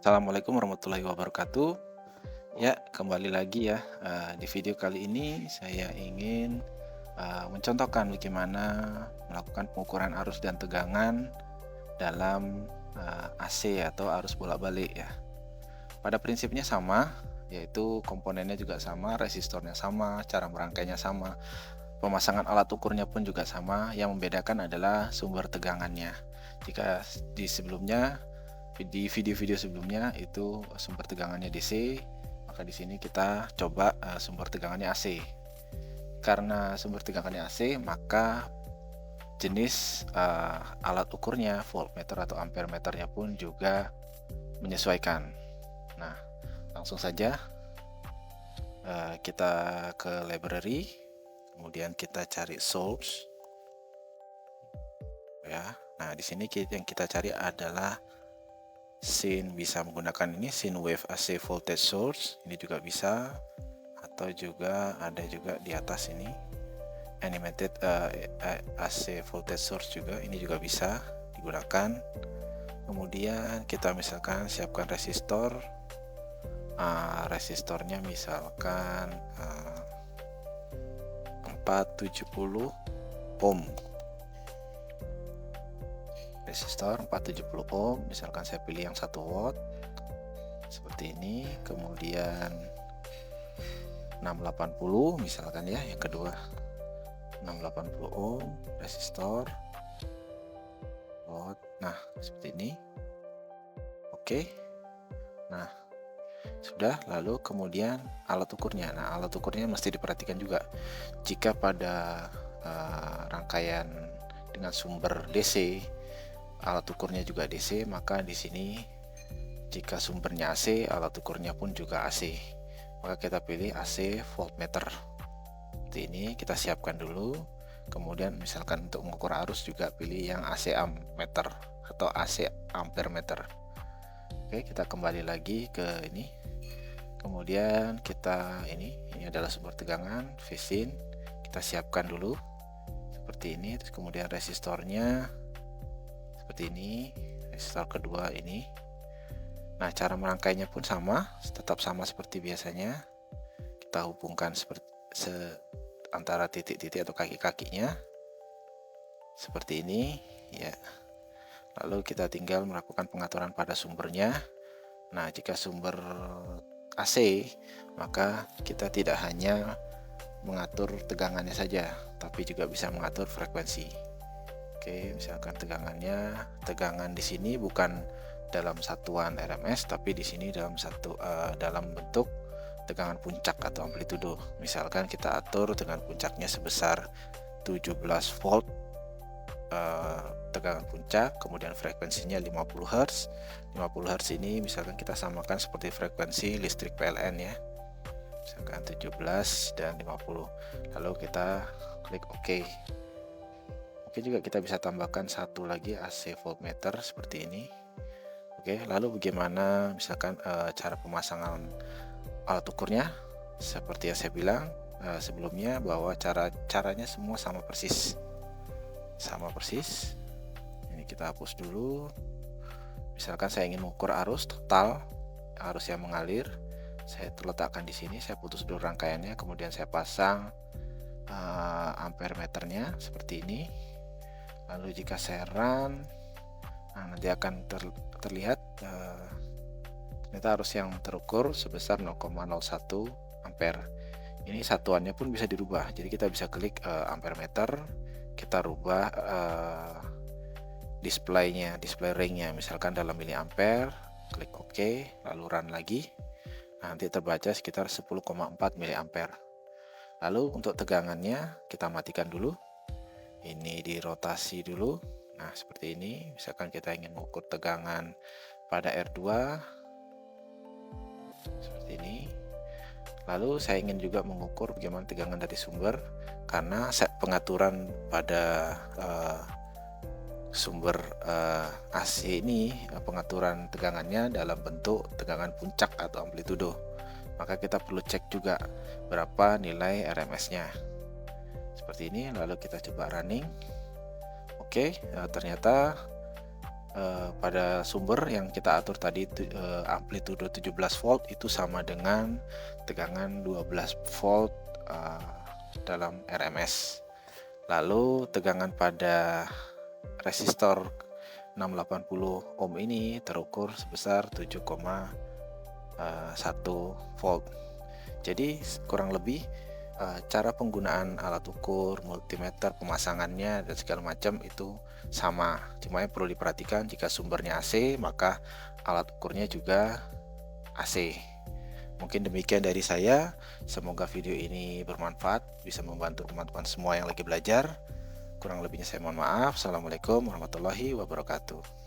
Assalamualaikum warahmatullahi wabarakatuh. Ya, kembali lagi ya. Di video kali ini saya ingin mencontohkan bagaimana melakukan pengukuran arus dan tegangan dalam AC atau arus bolak-balik ya. Pada prinsipnya sama, yaitu komponennya juga sama, resistornya sama, cara merangkainya sama, pemasangan alat ukurnya pun juga sama. Yang membedakan adalah sumber tegangannya. Jika di video-video sebelumnya itu sumber tegangannya DC, maka di sini kita coba sumber tegangannya AC. Karena sumber tegangannya AC, maka jenis alat ukurnya, voltmeter atau ampere meternya pun juga menyesuaikan. Nah, langsung saja kita ke library, kemudian kita cari source ya. Nah, di sini yang kita cari adalah scene, bisa menggunakan ini scene wave AC voltage source, ini juga bisa, atau juga ada juga di atas ini animated AC voltage source juga, ini juga bisa digunakan. Kemudian kita misalkan siapkan resistor, resistornya misalkan 470 ohm, resistor 470 ohm, misalkan saya pilih yang 1 watt seperti ini. Kemudian 680 misalkan ya, yang kedua 680 ohm resistor watt. Nah, seperti ini. Oke. Nah, sudah. Lalu kemudian alat ukurnya. Nah, alat ukurnya mesti diperhatikan juga. Jika pada rangkaian dengan sumber DC, alat ukurnya juga DC, maka di sini jika sumbernya AC, alat ukurnya pun juga AC. Maka kita pilih AC voltmeter. Seperti ini, kita siapkan dulu. Kemudian misalkan untuk mengukur arus juga pilih yang AC ammeter atau AC ampere meter. Oke, kita kembali lagi ke ini. Kemudian kita ini adalah sumber tegangan Vsin. Kita siapkan dulu seperti ini. Terus kemudian resistornya seperti ini, resistor kedua ini. Nah, cara merangkainya pun sama, tetap sama seperti biasanya. Kita hubungkan antara titik-titik atau kaki-kakinya seperti ini ya. Lalu kita tinggal melakukan pengaturan pada sumbernya. Nah, jika sumber AC, maka kita tidak hanya mengatur tegangannya saja, tapi juga bisa mengatur frekuensi. Oke, misalkan tegangan di sini bukan dalam satuan RMS, tapi di sini dalam bentuk tegangan puncak atau amplitudo. Misalkan kita atur dengan puncaknya sebesar 17 volt tegangan puncak, kemudian frekuensinya 50 Hz. 50 Hz ini misalkan kita samakan seperti frekuensi listrik PLN ya. Misalkan 17 dan 50. Lalu kita klik OK. Oke, juga kita bisa tambahkan satu lagi AC voltmeter seperti ini. Oke, lalu bagaimana misalkan cara pemasangan alat ukurnya? Seperti yang saya bilang sebelumnya, bahwa caranya semua sama persis. Ini kita hapus dulu. Misalkan saya ingin mengukur arus total, arus yang mengalir, saya letakkan di sini. Saya putus dulu rangkaiannya, kemudian saya pasang ampere meternya seperti ini. Lalu jika saya run, nanti akan terlihat ternyata arus yang terukur sebesar 0,01 ampere. Ini satuannya pun bisa dirubah, jadi kita bisa klik ampere meter, kita rubah display ringnya, misalkan dalam miliampere, klik OK, lalu run lagi. Nanti terbaca sekitar 10,4 miliampere. Lalu untuk tegangannya kita matikan dulu, ini dirotasi dulu. Nah, seperti ini. Misalkan kita ingin mengukur tegangan pada R2 seperti ini. Lalu saya ingin juga mengukur bagaimana tegangan dari sumber, karena pengaturan pada sumber AC ini, pengaturan tegangannya dalam bentuk tegangan puncak atau amplitudo. Maka kita perlu cek juga berapa nilai RMS-nya. Seperti ini. Lalu kita coba running. Oke, ternyata pada sumber yang kita atur tadi amplitudo 17 volt itu sama dengan tegangan 12 volt dalam RMS. Lalu tegangan pada resistor 680 ohm ini terukur sebesar 7,1 volt. Jadi kurang lebih cara penggunaan alat ukur, multimeter, pemasangannya dan segala macam itu sama. Cuma yang perlu diperhatikan, jika sumbernya AC maka alat ukurnya juga AC. Mungkin demikian dari saya. Semoga video ini bermanfaat, bisa membantu teman-teman semua yang lagi belajar. Kurang lebihnya saya mohon maaf. Assalamualaikum warahmatullahi wabarakatuh.